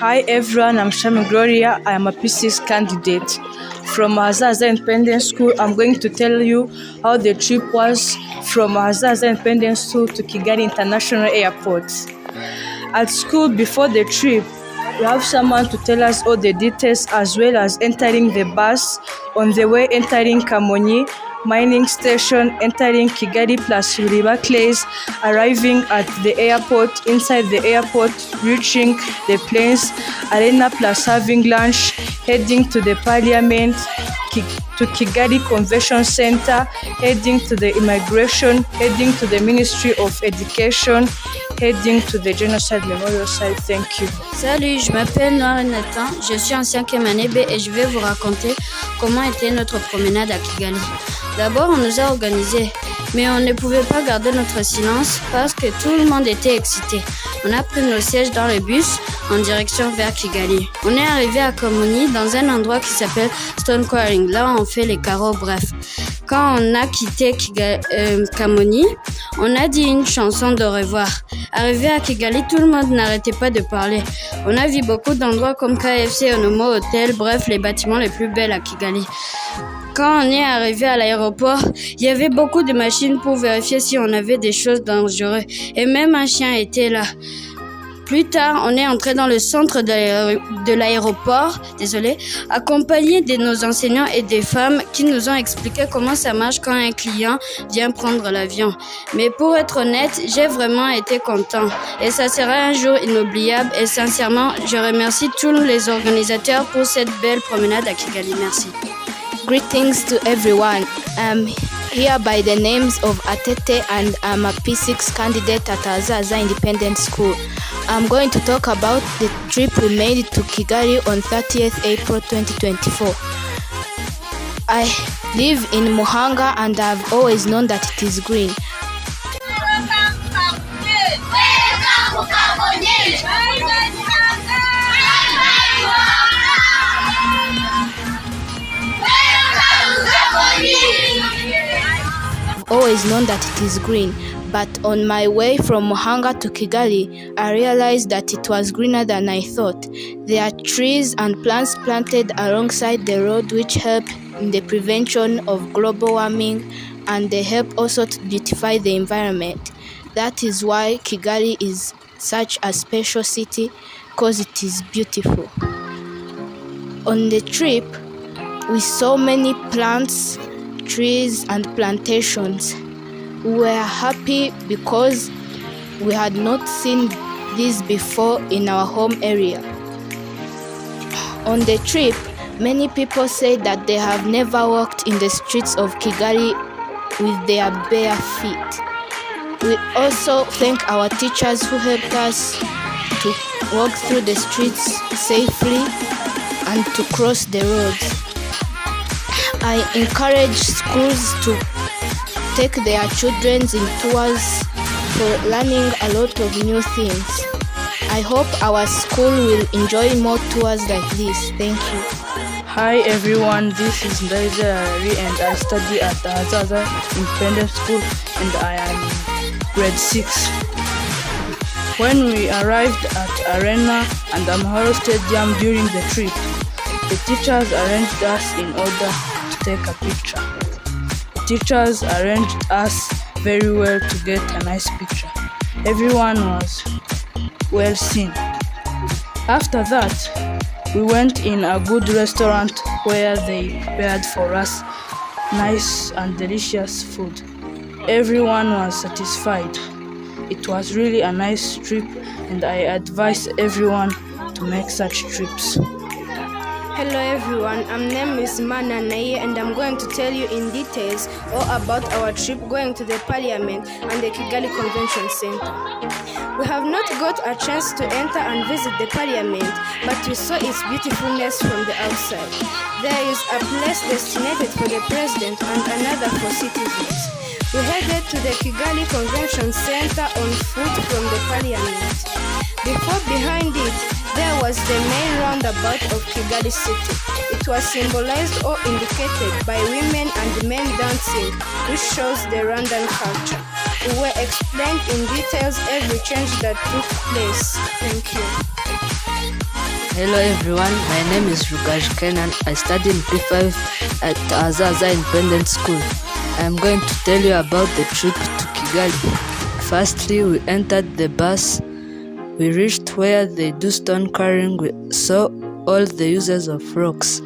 Hi everyone, I'm Shami Gloria. I am a P6 candidate. From Ahazaza Independent School, I'm going to tell you how the trip was from Ahazaza Independent School to Kigali International Airport. At school, before the trip, we have someone to tell us all the details as well as entering the bus, on the way entering Kamonyi mining station, entering Kigali plus River Clays, arriving at the airport, inside the airport, reaching the planes, arena plus having lunch, heading to the parliament, to Kigali Convention Center, heading to the immigration, heading to the Ministry of Education, heading to the Genocide Memorial Site. Thank you. Salut, je m'appelle Noir Nathan, je suis en 5e année B et je vais vous raconter comment était notre promenade à Kigali. D'abord, on nous a organisé, mais on ne pouvait pas garder notre silence parce que tout le monde était excité. On a pris nos sièges dans le bus en direction vers Kigali. On est arrivé à Kamonyi dans un endroit qui s'appelle Stone Quarrying. Là, on fait les carreaux, bref. Quand on a quitté Kamonyi, on a dit une chanson de revoir. Arrivé à Kigali, tout le monde n'arrêtait pas de parler. On a vu beaucoup d'endroits comme KFC, Onomo Hotel, bref, les bâtiments les plus belles à Kigali. Quand on est arrivé à l'aéroport, il y avait beaucoup de machines pour vérifier si on avait des choses dangereuses. Et même un chien était là. Plus tard, on est entré dans le centre de l'aéroport, accompagné de nos enseignants et des femmes qui nous ont expliqué comment ça marche quand un client vient prendre l'avion. Mais pour être honnête, j'ai vraiment été content. Et ça sera un jour inoubliable. Et sincèrement, je remercie tous les organisateurs pour cette belle promenade à Kigali. Merci. Greetings to everyone. I'm here by the names of Atete and I'm a P6 candidate at Ahazaza Independent School. I'm going to talk about the trip we made to Kigali on 30th April 2024. I live in Muhanga and I've always known that it is green. Always known that it is green, but on my way from Muhanga to Kigali, I realized that it was greener than I thought. There are trees and plants planted alongside the road which help in the prevention of global warming and they help also to beautify the environment. That is why Kigali is such a special city, because it is beautiful. On the trip, we saw many plants, trees and plantations. We were happy because we had not seen this before in our home area. On the trip, many people say that they have never walked in the streets of Kigali with their bare feet. We also thank our teachers who helped us to walk through the streets safely and to cross the roads. I encourage schools to take their children in tours for learning a lot of new things. I hope our school will enjoy more tours like this. Thank you. Hi everyone, this is Ndaiza Ari and I study at Ahazaza Independent School and I am grade 6. When we arrived at Arena and Amahoro Stadium during the trip, the teachers arranged us in order to take a picture. The teachers arranged us very well to get a nice picture. Everyone was well seen. After that, we went in a good restaurant where they prepared for us nice and delicious food. Everyone was satisfied. It was really a nice trip and I advise everyone to make such trips. Hello everyone, my name is Mana Naye and I'm going to tell you in details all about our trip going to the Parliament and the Kigali Convention Center. We have not got a chance to enter and visit the Parliament, but we saw its beautifulness from the outside. There is a place designated for the President and another for citizens. We headed to the Kigali Convention Center on foot from the Parliament. Behind it, there was the main roundabout of Kigali city. It was symbolized or indicated by women and men dancing, which shows the Rwandan culture. We were explained in details every change that took place. Thank you. Hello everyone, my name is Rugaj Kenan. I study in P5 at Azaza Independent School. I am going to tell you about the trip to Kigali. Firstly, we entered the bus. We reached where they do stone carrying. We saw all the uses of rocks.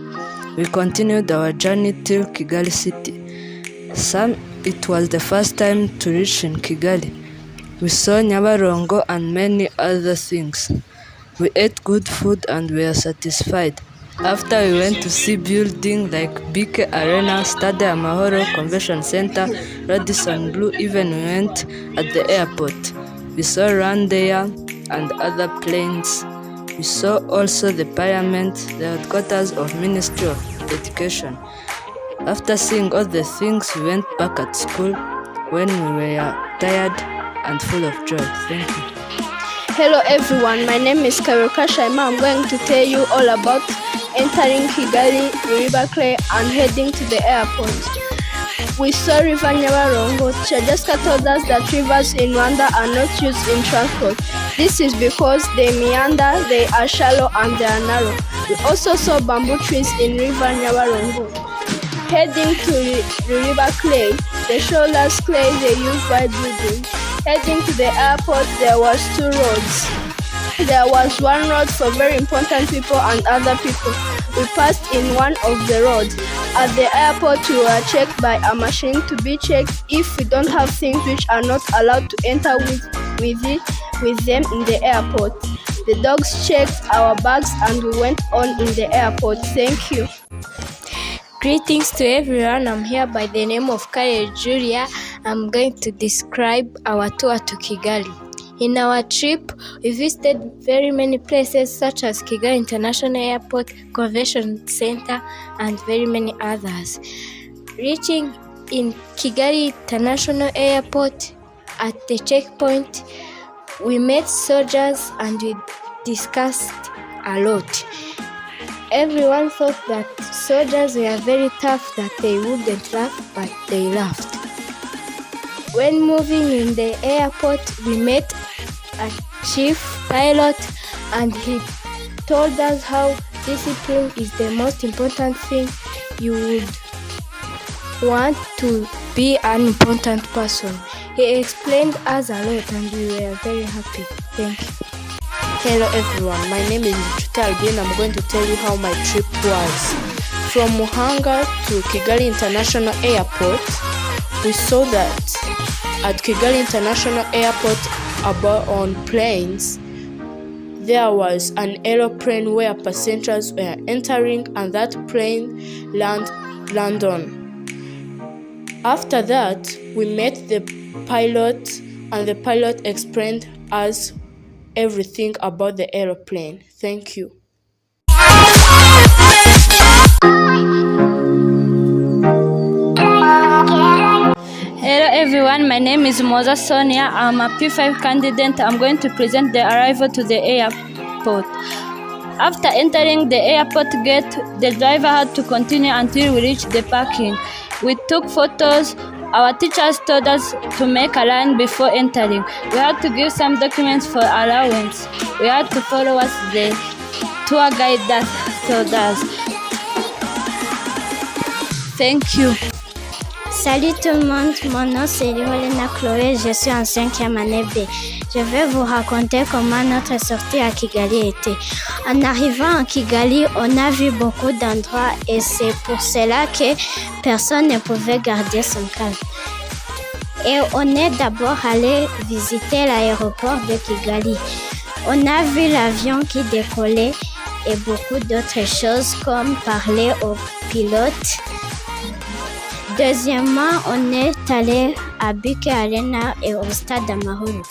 We continued our journey till Kigali city. It was the first time to reach in Kigali. We saw Nyabarongo and many other things. We ate good food and were satisfied. After we went to see buildings like BK Arena, Stade Amahoro, Convention Center, Radisson Blue, even we went at the airport. We saw Rwandair and other planes. We saw also the parliament, the headquarters of Ministry of Education. After seeing all the things, we went back at school when we were tired and full of joy. Thank you. Hello everyone, my name is Karuka Shaima. I'm going to tell you all about entering Kigali, River Clay, and heading to the airport. We saw River Nyabarongo. Chajaska told us that rivers in Rwanda are not used in transport. This is because they meander, they are shallow, and they are narrow. We also saw bamboo trees in River Nyabarongo. Heading to River Clay, they showed us clay they use by building. Heading to the airport, there was 2 roads. There was one road for very important people and other people. We passed in one of the roads. At the airport, we were checked by a machine to be checked if we don't have things which are not allowed to enter with them in the airport. The dogs checked our bags and we went on in the airport. Thank you. Greetings to everyone. I'm here by the name of Kare Julia. I'm going to describe our tour to Kigali. In our trip, we visited very many places such as Kigali International Airport, Convention Center, and very many others. Reaching in Kigali International Airport, at the checkpoint, we met soldiers and we discussed a lot. Everyone thought that soldiers were very tough, that they wouldn't laugh, but they laughed. When moving in the airport, we met a chief pilot and he told us how discipline is the most important thing you would want to be an important person. He explained us a lot and we were very happy. Thank you. Hello everyone, my name is Chuta Albin. I'm going to tell you how my trip was. From Muhanga to Kigali International Airport, we saw that at Kigali International Airport, about on planes, there was an aeroplane where passengers were entering and that plane landed on. After that, we met the pilot and the pilot explained us everything about the aeroplane. Thank you. Hello everyone, my name is Moza Sonia. I'm a P5 candidate. I'm going to present the arrival to the airport. After entering the airport gate, the driver had to continue until we reached the parking. We took photos. Our teachers told us to make a line before entering. We had to give some documents for allowance. We had to follow us the tour guide that told us. Thank you. Salut tout le monde, mon nom c'est Lorena Chloé, je suis en 5e année B. Je vais vous raconter comment notre sortie à Kigali était. En arrivant à Kigali, on a vu beaucoup d'endroits et c'est pour cela que personne ne pouvait garder son calme. Et on est d'abord allé visiter l'aéroport de Kigali. On a vu l'avion qui décollait et beaucoup d'autres choses comme parler au pilote. Deuxièmement, on est allé à BK Arena et au Stade Amahoro.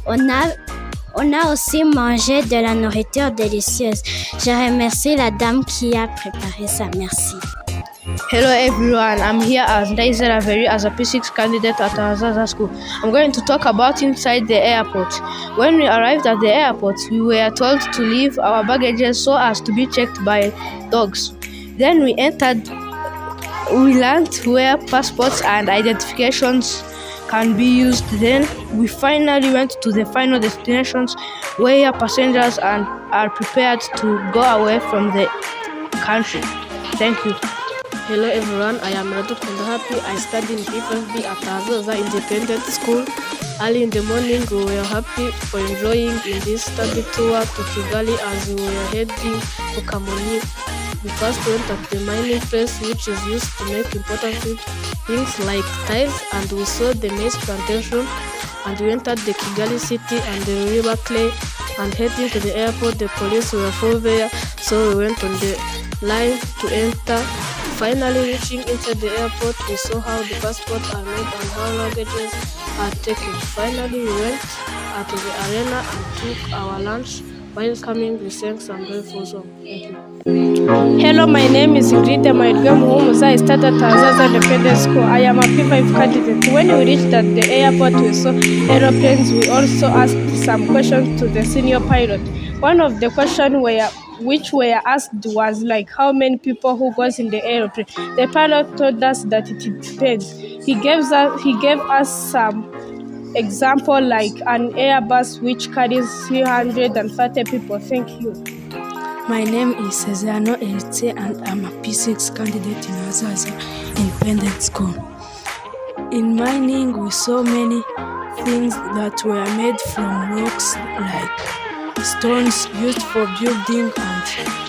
On a aussi mangé de la nourriture délicieuse. Je remercie la dame qui a préparé ça. Merci. Hello everyone, I'm here as Daisy Raveri as a P6 candidate at Azaza School. I'm going to talk about inside the airport. When we arrived at the airport, we were told to leave our baggages so as to be checked by dogs. Then we entered. We learned where passports and identifications can be used. Then we finally went to the final destinations where passengers are prepared to go away from the country. Thank you. Hello everyone, I am Mineduc and happy. I study in P5B at Azaza Independent School. Early in the morning, we were happy for enjoying in this study tour to Kigali as we were heading to Kamonyi. We first went at the mining place, which is used to make important things like tiles, and we saw the maize plantation, and we entered the Kigali city and the river Clay, and heading to the airport. The police were full there, so we went on the line to enter. Finally reaching inside the airport, we saw how the passports are made and how luggages are taken. Finally, we went to the arena and took our lunch. While coming, we sang some joyful songs. Thank you. Hello, my name is Ingrid Mineduc. I studied at Azaza Independent School. I am a P5 candidate. When we reached at the airport, we saw aeroplanes. We also asked some questions to the senior pilot. One of the questions which were asked was like how many people who goes in the aeroplane. The pilot told us that it depends. He gave us some example like an Airbus which carries 330 people. Thank you. My name is Cesano Elite and I'm a P6 candidate in Azaza Independent School. In mining, we saw many things that were made from rocks like stones used for building and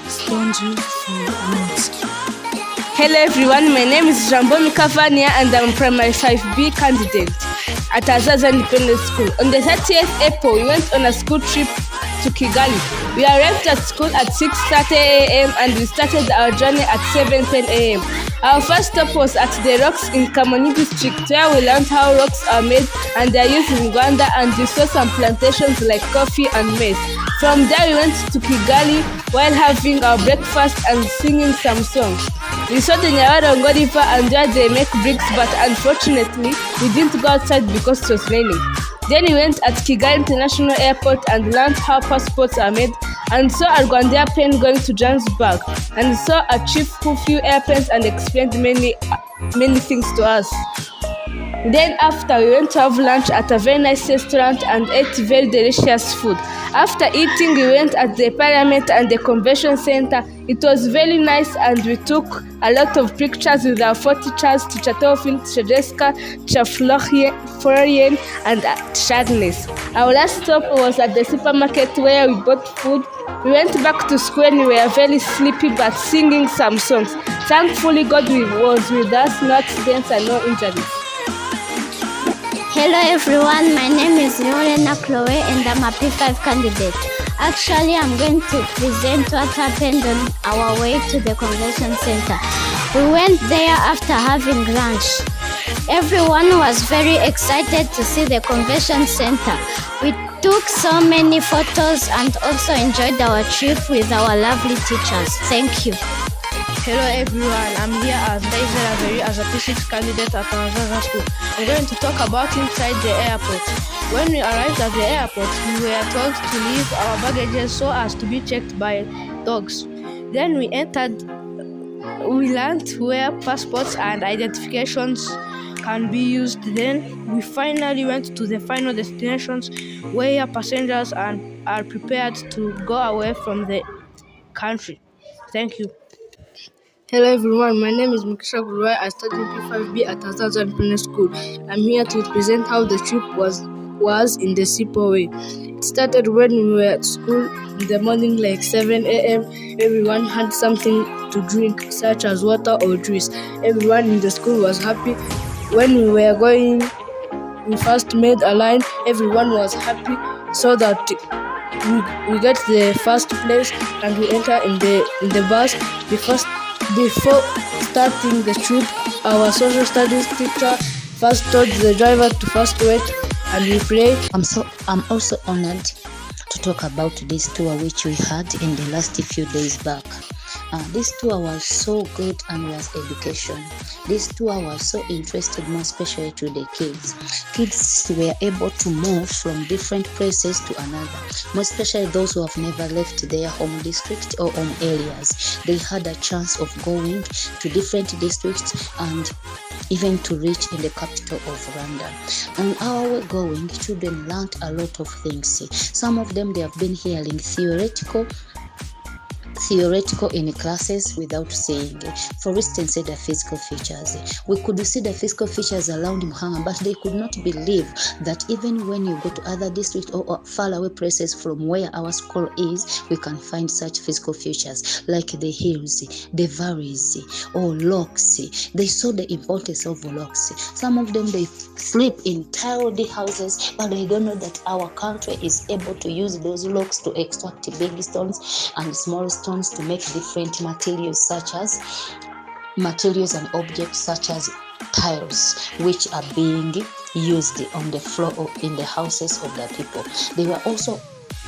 stones used for roads. Hello everyone, my name is Jambo Mikavania and I'm primary 5B candidate at Azaza Independent School. On the 30th April, we went on a school trip to Kigali. We arrived at school at 6:30 a.m. and we started our journey at 7:10 a.m. Our first stop was at the rocks in Kamonyi district, where we learned how rocks are made and they are used in Rwanda, and we saw some plantations like coffee and maize. From there we went to Kigali while having our breakfast and singing some songs. We saw the Nyabarongo River and where they make bricks, but unfortunately we didn't go outside because it was raining. Then we went at Kigali International Airport and learned how passports are made, and saw a Rwanda plane going to Johannesburg, and saw a chief who flew airplanes and explained many things to us. Then after, we went to have lunch at a very nice restaurant and ate very delicious food. After eating, we went at the parliament and the convention center. It was very nice and we took a lot of pictures with our 4 teachers, Teacher Teofil, Teacher Jessica, Teacher Florian, and Teacher Agnes. Our last stop was at the supermarket where we bought food. We went back to school and we were very sleepy but singing some songs. Thankfully, God was with us, no accidents and no injuries. Hello everyone, my name is Lorena Chloe and I'm a P5 candidate. Actually, I'm going to present what happened on our way to the convention center. We went there after having lunch. Everyone was very excited to see the convention center. We took so many photos and also enjoyed our trip with our lovely teachers. Thank you. Hello everyone, I'm here as Daisy Raveri as a P6 candidate at Azaza School. I'm going to talk about inside the airport. When we arrived at the airport, we were told to leave our baggages so as to be checked by dogs. Then we learned where passports and identifications can be used. Then we finally went to the final destinations where passengers are prepared to go away from the country. Thank you. Hello everyone, my name is Mukisha Gurwai. I study in P5B at Azaza Independent School. I'm here to present how the trip was in the simple way. It started when we were at school in the morning like 7 a.m. Everyone had something to drink such as water or juice. Everyone in the school was happy. When we were going, we first made a line. Everyone was happy so that we get the first place and we enter in the bus. Before starting the trip, our social studies teacher first told the driver to first wait and we pray. I'm also honored to talk about this tour which we had in the last few days back. This tour was so good and was education. This tour was so interested, more especially to the kids. Kids were able to move from different places to another, more especially those who have never left their home district or home areas. They had a chance of going to different districts and even to reach in the capital of Rwanda. On our way going, children learned a lot of things. Some of them, they have been hearing theoretical in classes without seeing. For instance, the physical features. We could see the physical features around Muhanga, but they could not believe that even when you go to other districts or far away places from where our school is, we can find such physical features like the hills, the valleys, or locks. They saw the importance of locks. Some of them, they sleep in tiled houses, but they don't know that our country is able to use those locks to extract big stones and small stones to make different materials and objects such as tiles, which are being used on the floor or in the houses of the people. They were also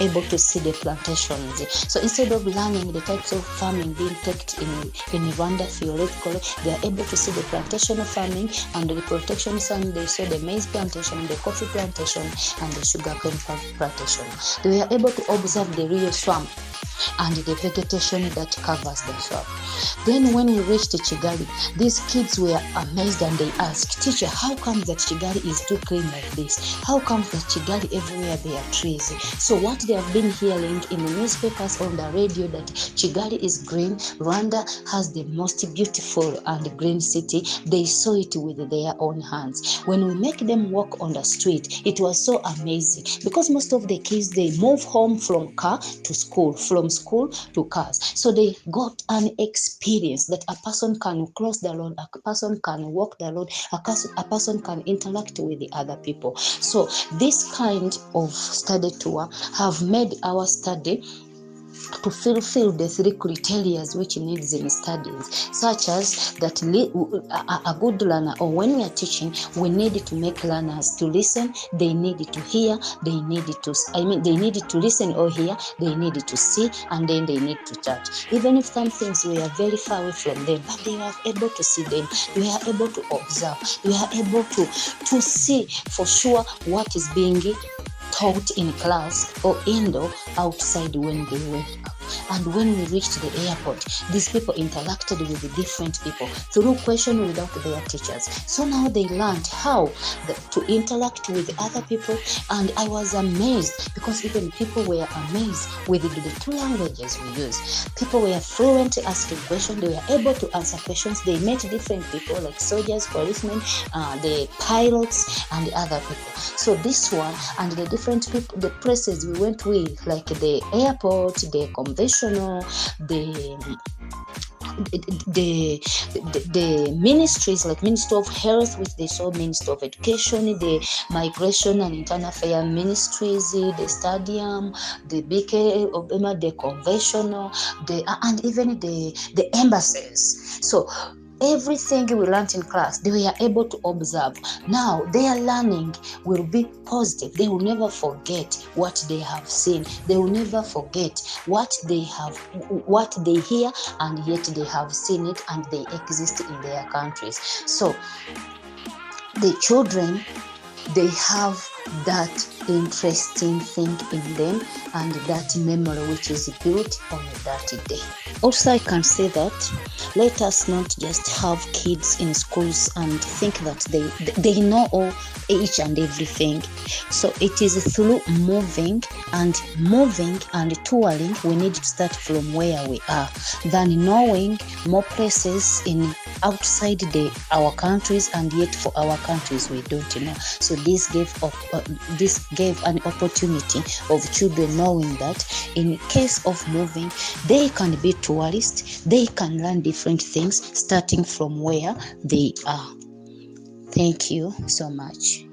able to see the plantations. So instead of learning the types of farming being taught in Rwanda theoretically, they are able to see the plantation farming and the protection sun. They saw the maize plantation, the coffee plantation, and the sugarcane plantation. They were able to observe the real swamp and the vegetation that covers the swamp. Then when we reached Kigali, these kids were amazed and they asked, "Teacher, how come that Kigali is too clean like this? How come that Kigali everywhere there are trees?" So what they have been hearing in the newspapers, on the radio, that Kigali is green, Rwanda has the most beautiful and green city, they saw it with their own hands. When we make them walk on the street, it was so amazing because most of the kids, they move home from car to school, from school to cars. So they got an experience that a person can cross the road, a person can walk the road, a person can interact with the other people. So this kind of study tour have made our study to fulfill the three criteria which needs in studies, such as that a good learner, or when we are teaching, we need to make learners to listen, they need to hear, they need to listen or hear, they need to see, and then they need to touch. Even if some things we are very far away from them, but they are able to see them, we are able to observe, we are able to see for sure what is being taught in class or indoor outside when they went out. And when we reached the airport, these people interacted with the different people through question without their teachers. So now they learned how to interact with other people, and I was amazed because even people were amazed with the two languages we use. People were fluent asking questions, they were able to answer questions. They met different people like soldiers, policemen, the pilots, and the other people. So this one and the different people, the places we went with, like the airport, the conventional, the ministries like Ministry of Health, which they saw, Ministry of Education, the Migration and Internal Affairs Ministries, the stadium, the BK Obama, the conventional, and even the embassies. So everything we learned in class, they were able to observe. Now their learning will be positive. They will never forget what they have seen. They will never forget what they hear, and yet they have seen it and they exist in their countries. So the children, they have that interesting thing in them and that memory which is built on that day. Also, I can say that let us not just have kids in schools and think that they know all, each and everything. So it is through moving and touring, we need to start from where we are than knowing more places in outside our countries, and yet for our countries we don't know. So this gave an opportunity of children knowing that in case of moving, they can be tourists, they can learn different things starting from where they are. Thank you so much.